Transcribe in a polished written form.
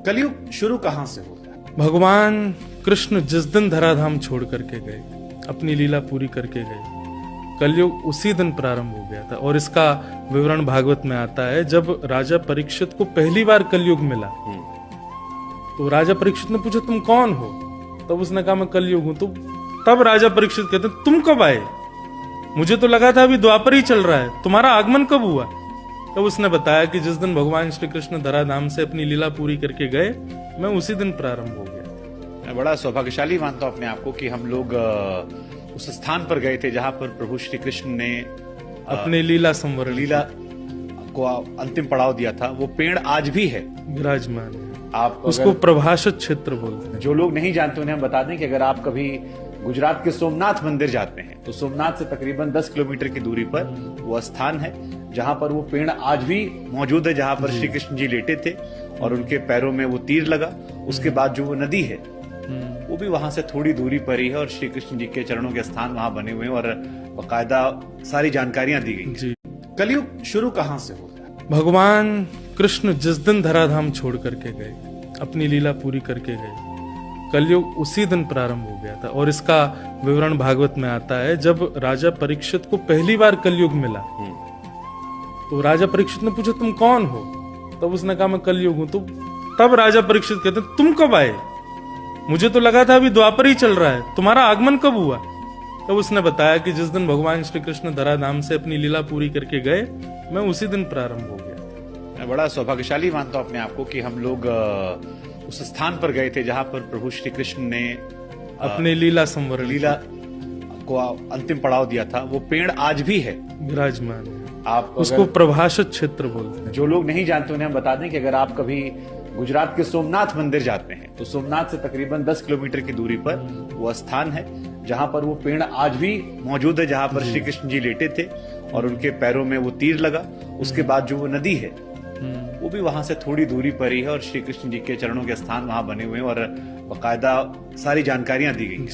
कलयुग शुरू कहां से होता है? भगवान कृष्ण जिस दिन धराधाम छोड़ करके गए, अपनी लीला पूरी करके गए, कलयुग उसी दिन प्रारंभ हो गया था। और इसका विवरण भागवत में आता है। जब राजा परीक्षित को पहली बार कलयुग मिला तो राजा परीक्षित ने पूछा, तुम कौन हो? तब उसने कहा, मैं कलयुग हूं। तो तब राजा परीक्षित कहते, तुम कब आए? मुझे तो लगा था अभी द्वापर ही चल रहा है, तुम्हारा आगमन कब हुआ? तब उसने बताया कि जिस दिन भगवान श्री कृष्ण धराधाम से अपनी लीला पूरी करके गए, मैं उसी दिन प्रारंभ हो गया। मैं बड़ा सौभाग्यशाली मानता हूं अपने आप को कि हम लोग उस स्थान पर गए थे जहां पर प्रभु श्री कृष्ण ने अपनी लीला संवरण लीला को अंतिम पड़ाव दिया था। वो पेड़ आज भी है, विराजमान है। आप उसको प्रभाषित क्षेत्र बोलते हैं। जो लोग नहीं जानते उन्हें हम बता दें कि अगर आप कभी गुजरात के सोमनाथ मंदिर जाते हैं तो सोमनाथ से तकरीबन 10 किलोमीटर की दूरी पर वो स्थान है जहां पर वो पेड़ आज भी मौजूद है, जहां पर श्री कृष्ण जी लेटे थे और उनके पैरों में वो तीर लगा। उसके बाद जो वो नदी है वो भी वहां से थोड़ी दूरी पर ही है और श्री कृष्ण जी के चरणों के स्थान वहां बने हुए हैं और बाकायदा सारी जानकारियां दी गई जी। कलयुग शुरू कहां से होता है? भगवान कृष्ण जिस दिन धराधाम छोड़ करके गए, अपनी लीला पूरी करके गए, कलयुग उसी दिन प्रारंभ हो गया था। और इसका विवरण भागवत में आता है। जब राजा परीक्षित को पहली बार कलयुग मिला तो राजा परीक्षित ने पूछा, तुम कौन हो? तब उसने कहा, मैं कलयुग हूं। तो तब राजा परीक्षित कहते, तुम कब आए? मुझे तो लगा था अभी द्वापर ही चल रहा है, तुम्हारा आगमन कब हुआ? तब उसने बताया कि जिस दिन भगवान श्री कृष्ण धराधाम से अपनी लीला पूरी करके गए, मैं उसी दिन प्रारंभ हो गया। मैं बड़ा सौभाग्यशाली मानता हूं अपने आप को कि हम लोग उस स्थान पर गए थे जहां पर प्रभु श्री कृष्ण ने अपनी लीला संवरण लीला को अंतिम पड़ाव दिया था। वो पेड़ आज भी है, विराजमान है। आप उसको प्रभाषित क्षेत्र बोलते हैं। जो लोग नहीं जानते उन्हें हम बता दें कि अगर आप कभी गुजरात के सोमनाथ मंदिर जाते हैं तो सोमनाथ से तकरीबन 10 किलोमीटर की दूरी पर वो स्थान है जहां पर वो पेड़ आज भी मौजूद है, जहां पर श्री कृष्ण जी लेटे थे और उनके पैरों में वो तीर लगा। उसके बाद जो वो नदी है वो भी वहां से थोड़ी दूरी पर ही है और श्री कृष्ण जी के चरणों के स्थान वहां बने हुए हैं और बाकायदा सारी जानकारियां दी गई।